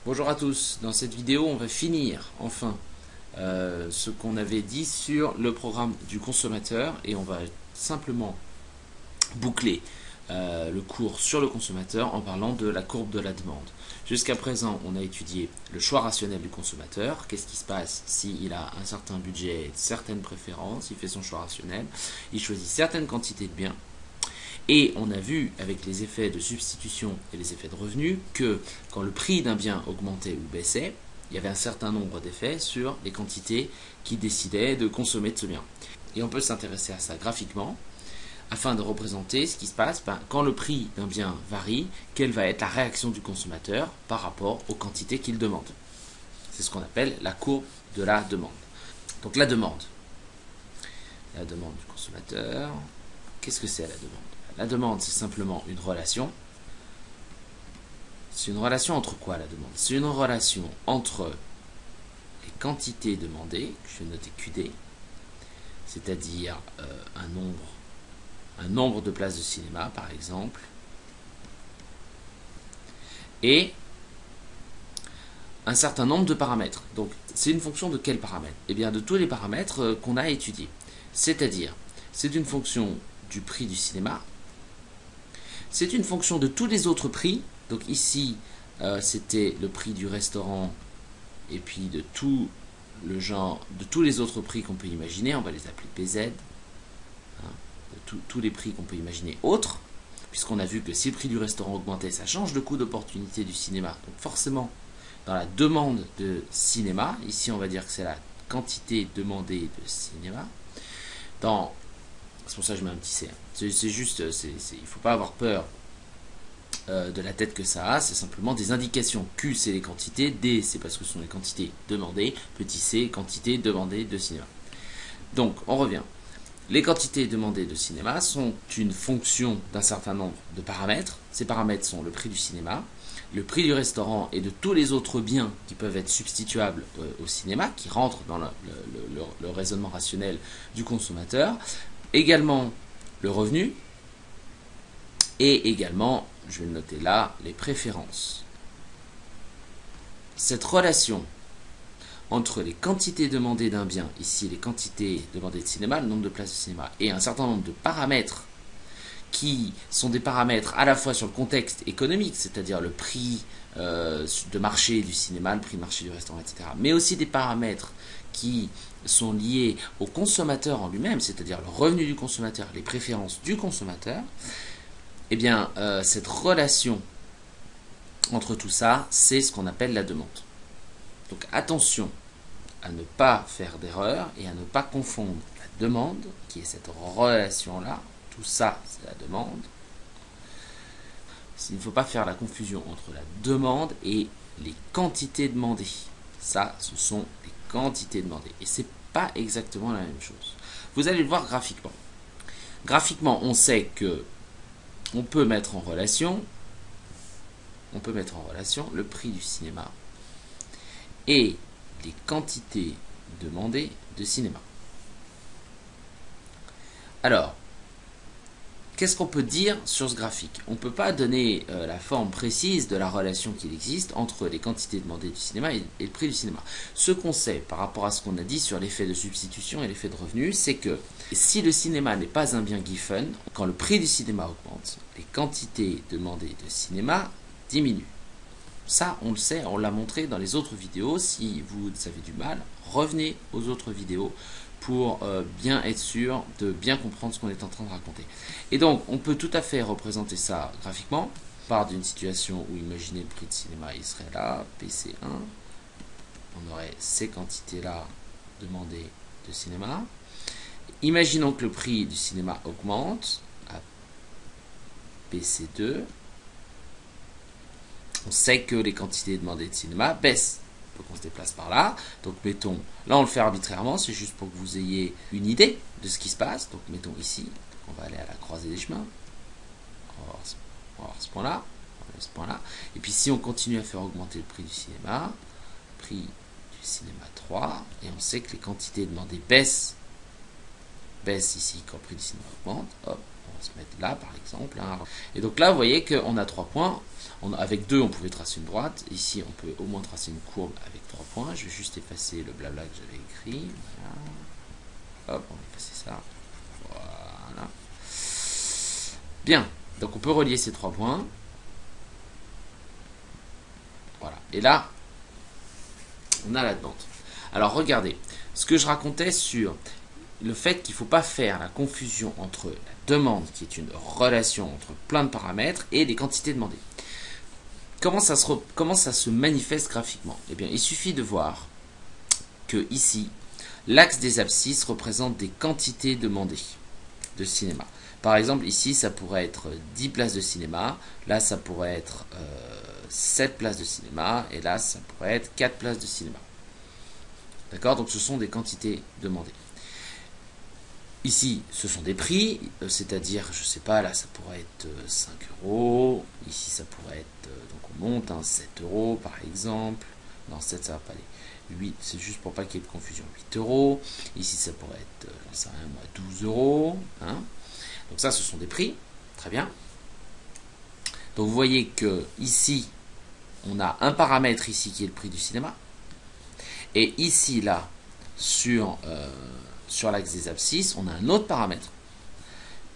Bonjour à tous, dans cette vidéo on va finir enfin ce qu'on avait dit sur le programme du consommateur et on va simplement boucler le cours sur le consommateur en parlant de la courbe de la demande. Jusqu'à présent on a étudié le choix rationnel du consommateur, qu'est-ce qui se passe s'il a un certain budget, certaines préférences, il fait son choix rationnel, il choisit certaines quantités de biens. Et on a vu avec les effets de substitution et les effets de revenu que quand le prix d'un bien augmentait ou baissait, il y avait un certain nombre d'effets sur les quantités qui décidaient de consommer de ce bien. Et on peut s'intéresser à ça graphiquement afin de représenter ce qui se passe quand le prix d'un bien varie, quelle va être la réaction du consommateur par rapport aux quantités qu'il demande. C'est ce qu'on appelle la courbe de la demande. Donc la demande du consommateur, qu'est-ce que c'est la demande? La demande, c'est simplement une relation. C'est une relation entre quoi la demande? C'est une relation entre les quantités demandées, que je vais noter QD, c'est-à-dire un nombre de places de cinéma par exemple, et un certain nombre de paramètres. Donc c'est une fonction de quels paramètres? Eh bien de tous les paramètres qu'on a étudiés. C'est-à-dire, c'est une fonction du prix du cinéma, c'est une fonction de tous les autres prix. Donc ici, c'était le prix du restaurant et puis de tout le genre, de tous les autres prix qu'on peut imaginer. On va les appeler PZ. De tous les prix qu'on peut imaginer autres. Puisqu'on a vu que si le prix du restaurant augmentait, ça change le coût d'opportunité du cinéma. Donc forcément, dans la demande de cinéma, ici on va dire que c'est la quantité demandée de cinéma. C'est pour ça que je mets un petit C. C'est juste, il ne faut pas avoir peur de la tête que ça a, c'est simplement des indications. Q, c'est les quantités, D, c'est parce que ce sont les quantités demandées, petit c, quantité demandée de cinéma. Donc, on revient. Les quantités demandées de cinéma sont une fonction d'un certain nombre de paramètres. Ces paramètres sont le prix du cinéma, le prix du restaurant et de tous les autres biens qui peuvent être substituables au cinéma, qui rentrent dans le raisonnement rationnel du consommateur. Également le revenu et également, je vais le noter là, les préférences. Cette relation entre les quantités demandées d'un bien, ici les quantités demandées de cinéma, le nombre de places de cinéma, et un certain nombre de paramètres qui sont des paramètres à la fois sur le contexte économique, c'est-à-dire le prix de marché du cinéma, le prix de marché du restaurant, etc., mais aussi des paramètres qui sont liés au consommateur en lui-même, c'est-à-dire le revenu du consommateur, les préférences du consommateur, eh bien, cette relation entre tout ça, c'est ce qu'on appelle la demande. Donc attention à ne pas faire d'erreur et à ne pas confondre la demande, qui est cette relation-là, tout ça c'est la demande. Il ne faut pas faire la confusion entre la demande et les quantités demandées. Ça, ce sont les quantités demandées. Et ce n'est pas exactement la même chose. Vous allez le voir graphiquement. Graphiquement, on sait que on peut mettre en relation le prix du cinéma et les quantités demandées de cinéma. Alors, qu'est-ce qu'on peut dire sur ce graphique? On ne peut pas donner la forme précise de la relation qu'il existe entre les quantités demandées du cinéma et le prix du cinéma. Ce qu'on sait par rapport à ce qu'on a dit sur l'effet de substitution et l'effet de revenu, c'est que si le cinéma n'est pas un bien Giffen, quand le prix du cinéma augmente, les quantités demandées de cinéma diminuent. Ça, on le sait, on l'a montré dans les autres vidéos. Si vous avez du mal, revenez aux autres vidéos pour bien être sûr de bien comprendre ce qu'on est en train de raconter. Et donc, on peut tout à fait représenter ça graphiquement. On part d'une situation où, imaginez le prix de cinéma, il serait là, PC1. On aurait ces quantités-là demandées de cinéma. Imaginons que le prix du cinéma augmente à PC2. On sait que les quantités demandées de cinéma baissent. Donc on se déplace par là. Donc mettons, là on le fait arbitrairement, c'est juste pour que vous ayez une idée de ce qui se passe. Donc mettons ici, on va aller à la croisée des chemins. On va voir ce point-là. Ce point-là. Et puis si on continue à faire augmenter le prix du cinéma 3, et on sait que les quantités demandées baissent ici quand le prix du cinéma augmente, hop, va se mettre là par exemple. Hein. Et donc là, vous voyez qu'on a 3 points. Avec 2, on pouvait tracer une droite. Ici, on peut au moins tracer une courbe avec 3 points. Je vais juste effacer le blabla que j'avais écrit. Voilà. Hop, on va effacer ça. Voilà. Bien. Donc on peut relier ces 3 points. Voilà. Et là, on a la demande. Alors regardez, ce que je racontais sur le fait qu'il ne faut pas faire la confusion entre la demande, qui est une relation entre plein de paramètres, et les quantités demandées. Comment ça se manifeste graphiquement? Eh bien, il suffit de voir que ici, l'axe des abscisses représente des quantités demandées de cinéma. Par exemple, ici, ça pourrait être 10 places de cinéma, là, ça pourrait être 7 places de cinéma, et là, ça pourrait être 4 places de cinéma. D'accord? Donc, ce sont des quantités demandées. Ici, ce sont des prix, c'est-à-dire, je sais pas, là, ça pourrait être 5 euros. Ici, ça pourrait être, donc on monte, 7 euros, par exemple. Non, 7, ça va pas aller. 8, c'est juste pour pas qu'il y ait de confusion. 8 euros. Ici, ça pourrait être, j'en sais rien, moi, 12 euros. Hein. Donc ça, ce sont des prix. Très bien. Donc, vous voyez que ici, on a un paramètre ici qui est le prix du cinéma. Et ici, là, sur l'axe des abscisses, on a un autre paramètre.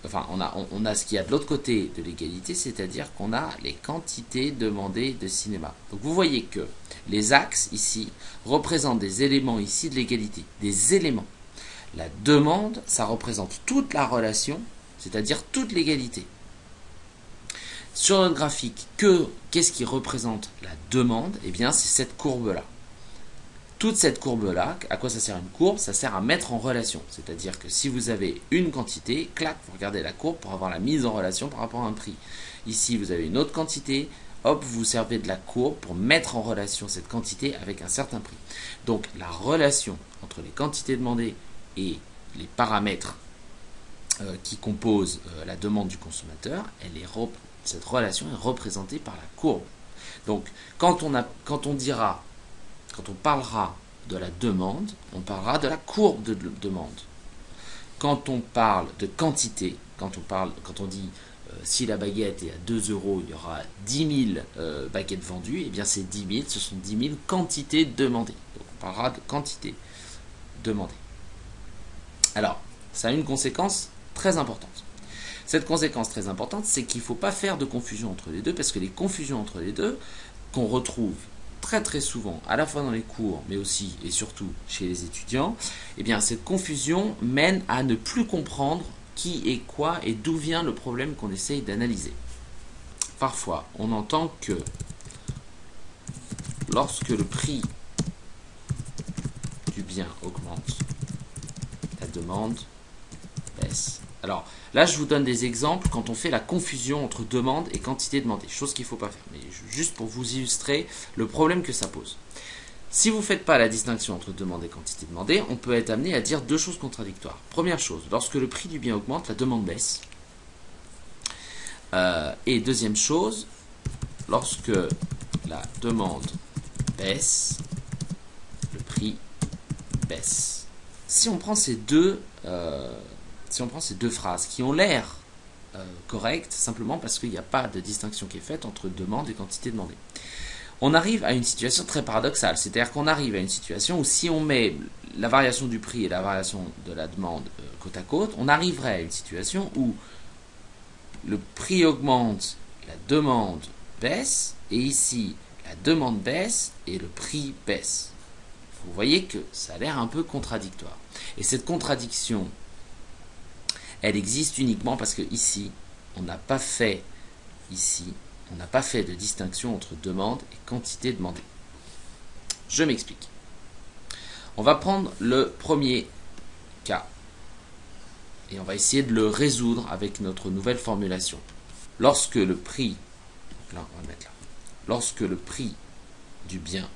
Enfin, on a ce qu'il y a de l'autre côté de l'égalité, c'est-à-dire qu'on a les quantités demandées de cinéma. Donc vous voyez que les axes ici représentent des éléments ici de l'égalité. Des éléments. La demande, ça représente toute la relation, c'est-à-dire toute l'égalité. Sur notre graphique, qu'est-ce qui représente la demande? Eh bien, c'est cette courbe-là. Toute cette courbe-là, à quoi ça sert une courbe? Ça sert à mettre en relation. C'est-à-dire que si vous avez une quantité, clac, vous regardez la courbe pour avoir la mise en relation par rapport à un prix. Ici, vous avez une autre quantité, hop, vous servez de la courbe pour mettre en relation cette quantité avec un certain prix. Donc, la relation entre les quantités demandées et les paramètres qui composent la demande du consommateur, cette relation est représentée par la courbe. Donc, quand on parlera de la demande, on parlera de la courbe de demande. Quand on parle de quantité, quand on dit si la baguette est à 2 euros, il y aura 10 000 baguettes vendues, et bien ces 10 000, ce sont 10 000 quantités demandées. Donc on parlera de quantité demandée. Alors, ça a une conséquence très importante. Cette conséquence très importante, c'est qu'il ne faut pas faire de confusion entre les deux, parce que les confusions entre les deux, qu'on retrouve très très souvent, à la fois dans les cours, mais aussi et surtout chez les étudiants, eh bien cette confusion mène à ne plus comprendre qui est quoi et d'où vient le problème qu'on essaye d'analyser. Parfois, on entend que lorsque le prix du bien augmente, la demande baisse. Alors là, je vous donne des exemples quand on fait la confusion entre demande et quantité demandée, chose qu'il ne faut pas faire, mais juste pour vous illustrer le problème que ça pose. Si vous ne faites pas la distinction entre demande et quantité demandée, on peut être amené à dire deux choses contradictoires. Première chose, lorsque le prix du bien augmente, la demande baisse. Et deuxième chose, lorsque la demande baisse, le prix baisse. Si on prend ces deux phrases qui ont l'air correctes, simplement parce qu'il n'y a pas de distinction qui est faite entre demande et quantité demandée, on arrive à une situation très paradoxale. C'est-à-dire qu'on arrive à une situation où si on met la variation du prix et la variation de la demande côte à côte, on arriverait à une situation où le prix augmente, la demande baisse, et ici, la demande baisse et le prix baisse. Vous voyez que ça a l'air un peu contradictoire. Et cette contradiction, elle existe uniquement parce que ici, on n'a pas fait de distinction entre demande et quantité demandée. Je m'explique. On va prendre le premier cas et on va essayer de le résoudre avec notre nouvelle formulation. Lorsque le prix, lorsque le prix du bien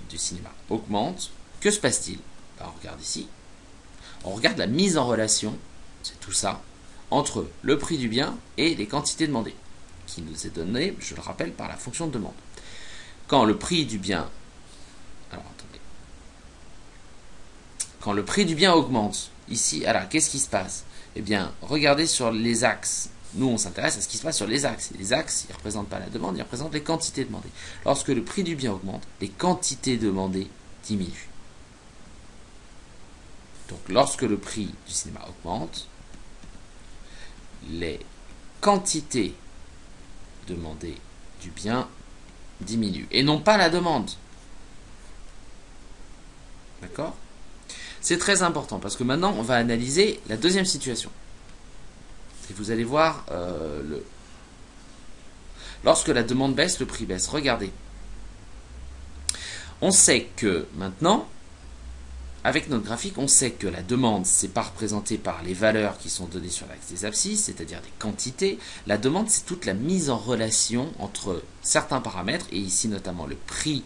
du cinéma augmente, que se passe-t-il? On regarde ici. On regarde la mise en relation, c'est tout ça, entre le prix du bien et les quantités demandées, qui nous est donné, je le rappelle, par la fonction de demande. Quand le prix du bien, quand le prix du bien augmente, ici, alors qu'est-ce qui se passe? Eh bien, regardez sur les axes. Nous, on s'intéresse à ce qui se passe sur les axes. Et les axes, ils ne représentent pas la demande, ils représentent les quantités demandées. Lorsque le prix du bien augmente, les quantités demandées diminuent. Donc, lorsque le prix du cinéma augmente, les quantités demandées du bien diminuent. Et non pas la demande. D'accord ? C'est très important parce que maintenant, on va analyser la deuxième situation. Et vous allez voir, lorsque la demande baisse, le prix baisse. Regardez. On sait que maintenant, avec notre graphique, on sait que la demande, c'est pas représenté par les valeurs qui sont données sur l'axe des abscisses, c'est-à-dire des quantités. La demande, c'est toute la mise en relation entre certains paramètres, et ici notamment le prix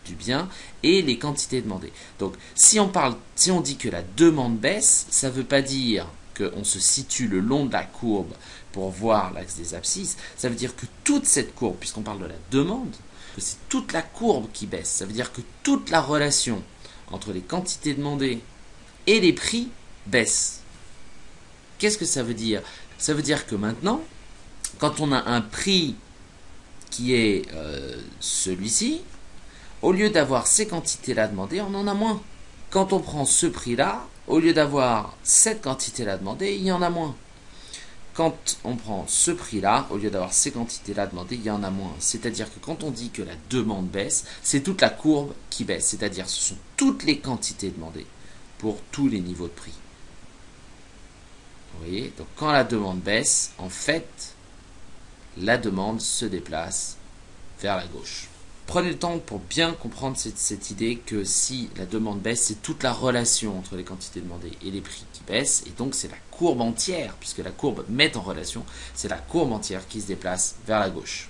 du bien et les quantités demandées. Donc, si on dit que la demande baisse, ça ne veut pas dire qu'on se situe le long de la courbe pour voir l'axe des abscisses. Ça veut dire que toute cette courbe, puisqu'on parle de la demande, que c'est toute la courbe qui baisse. Ça veut dire que toute la relation entre les quantités demandées et les prix baisse. Qu'est-ce que ça veut dire? Ça veut dire que maintenant, quand on a un prix qui est celui-ci, au lieu d'avoir ces quantités-là demandées, on en a moins. Quand on prend ce prix-là, au lieu d'avoir cette quantité-là demandée, il y en a moins. Quand on prend ce prix-là, au lieu d'avoir ces quantités-là demandées, il y en a moins. C'est-à-dire que quand on dit que la demande baisse, c'est toute la courbe qui baisse. C'est-à-dire que ce sont toutes les quantités demandées pour tous les niveaux de prix. Vous voyez? Donc quand la demande baisse, en fait, la demande se déplace vers la gauche. Prenez le temps pour bien comprendre cette idée que si la demande baisse, c'est toute la relation entre les quantités demandées et les prix qui baissent, et donc c'est la courbe entière, puisque la courbe met en relation, c'est la courbe entière qui se déplace vers la gauche.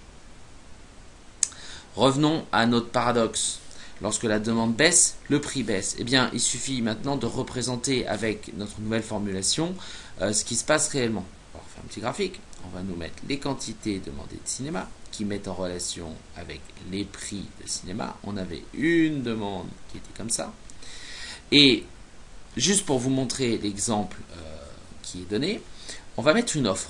Revenons à notre paradoxe. Lorsque la demande baisse, le prix baisse. Eh bien, il suffit maintenant de représenter avec notre nouvelle formulation ce qui se passe réellement. On va faire un petit graphique. On va nous mettre les quantités demandées de cinéma qui mettent en relation avec les prix de cinéma. On avait une demande qui était comme ça. Et juste pour vous montrer l'exemple qui est donné, on va mettre une offre.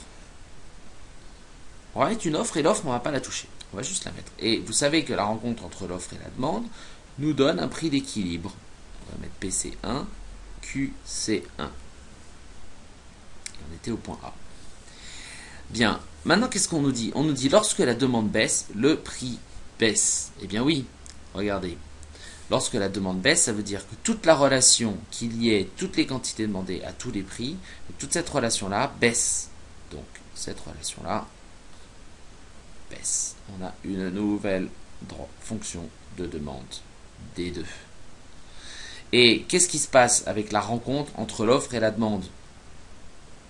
On va mettre une offre et l'offre, on ne va pas la toucher. On va juste la mettre. Et vous savez que la rencontre entre l'offre et la demande nous donne un prix d'équilibre. On va mettre PC1, QC1. Et on était au point A. Bien, maintenant qu'est-ce qu'on nous dit? On nous dit lorsque la demande baisse, le prix baisse. Eh bien oui, regardez. Lorsque la demande baisse, ça veut dire que toute la relation qu'il y ait, toutes les quantités demandées à tous les prix, toute cette relation-là baisse. Donc cette relation-là baisse. On a une nouvelle fonction de demande D2. Et qu'est-ce qui se passe avec la rencontre entre l'offre et la demande?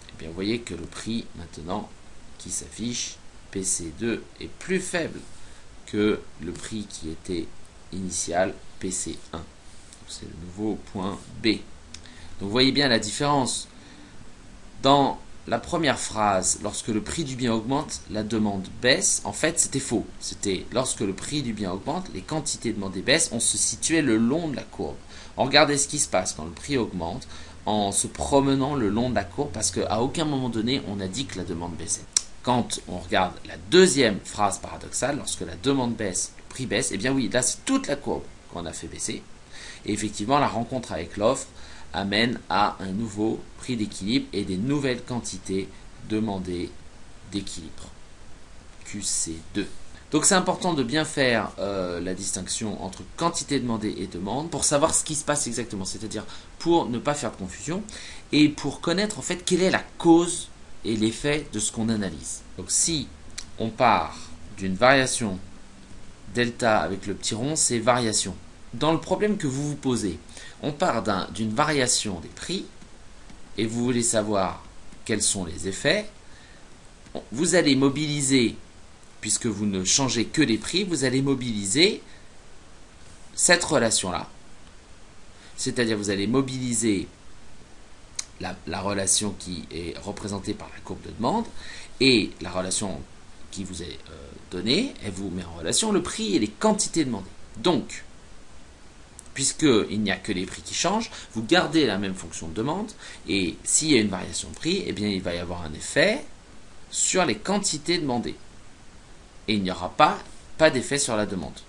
Eh bien vous voyez que le prix maintenant qui s'affiche, PC2, est plus faible que le prix qui était initial, PC1. C'est le nouveau point B. Donc vous voyez bien la différence. Dans la première phrase, lorsque le prix du bien augmente, la demande baisse. En fait, c'était faux. C'était lorsque le prix du bien augmente, les quantités demandées baissent, on se situait le long de la courbe. Regardez ce qui se passe quand le prix augmente en se promenant le long de la courbe parce qu'à aucun moment donné, on a dit que la demande baissait. Quand on regarde la deuxième phrase paradoxale, lorsque la demande baisse, le prix baisse, eh bien oui, là c'est toute la courbe qu'on a fait baisser. Et effectivement, la rencontre avec l'offre amène à un nouveau prix d'équilibre et des nouvelles quantités demandées d'équilibre. QC2. Donc c'est important de bien faire la distinction entre quantité demandée et demande pour savoir ce qui se passe exactement, c'est-à-dire pour ne pas faire de confusion et pour connaître en fait quelle est la cause et l'effet de ce qu'on analyse. Donc si on part d'une variation delta avec le petit rond, c'est variation. Dans le problème que vous vous posez, on part d'une variation des prix et vous voulez savoir quels sont les effets. Vous allez mobiliser, puisque vous ne changez que les prix, vous allez mobiliser cette relation-là. C'est-à-dire vous allez mobiliser la relation qui est représentée par la courbe de demande et la relation qui vous est donnée, elle vous met en relation le prix et les quantités demandées. Donc, puisqu'il n'y a que les prix qui changent, vous gardez la même fonction de demande, et s'il y a une variation de prix, eh bien il va y avoir un effet sur les quantités demandées. Et il n'y aura pas d'effet sur la demande.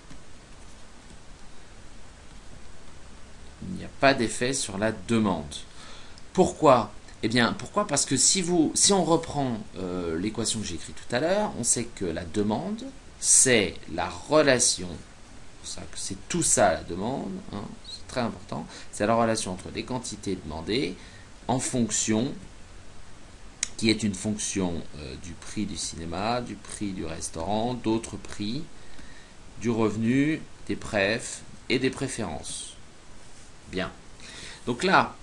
Il n'y a pas d'effet sur la demande. Pourquoi? Eh bien, pourquoi? Parce que si on reprend l'équation que j'ai écrite tout à l'heure, on sait que la demande, c'est la relation, c'est tout ça la demande, hein, c'est très important, c'est la relation entre les quantités demandées en fonction, qui est une fonction du prix du cinéma, du prix du restaurant, d'autres prix, du revenu, des préfs et des préférences. Bien. Donc là,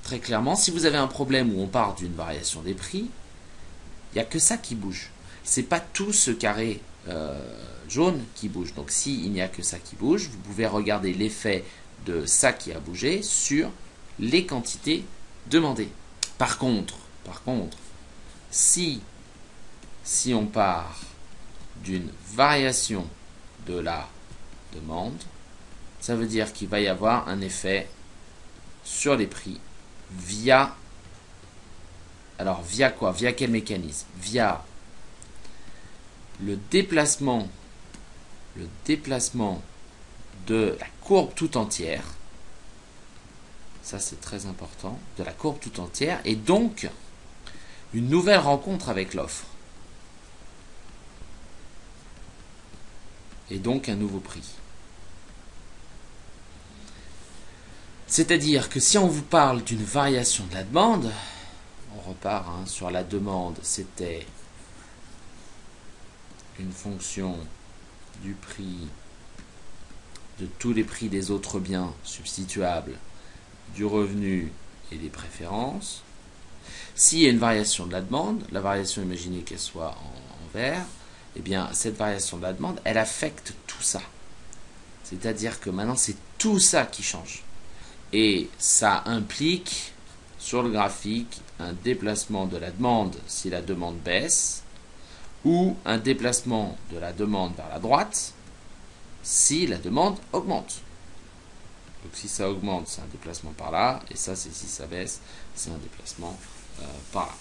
très clairement, si vous avez un problème où on part d'une variation des prix, il n'y a que ça qui bouge. C'est pas tout ce carré jaune qui bouge. Donc s'il n'y a que ça qui bouge, vous pouvez regarder l'effet de ça qui a bougé sur les quantités demandées. Par contre, si on part d'une variation de la demande, ça veut dire qu'il va y avoir un effet sur les prix via quoi? Via quel mécanisme? Via le déplacement de la courbe tout entière. Ça, c'est très important. De la courbe tout entière. Et donc, une nouvelle rencontre avec l'offre. Et donc, un nouveau prix. C'est-à-dire que si on vous parle d'une variation de la demande, on repart sur la demande, c'était une fonction du prix de tous les prix des autres biens substituables, du revenu et des préférences. S'il y a une variation de la demande, la variation, imaginez qu'elle soit en vert, eh bien cette variation de la demande, elle affecte tout ça. C'est-à-dire que maintenant c'est tout ça qui change. Et ça implique sur le graphique un déplacement de la demande si la demande baisse, ou un déplacement de la demande vers la droite si la demande augmente. Donc si ça augmente, c'est un déplacement par là, et ça, c'est si ça baisse, c'est un déplacement par là.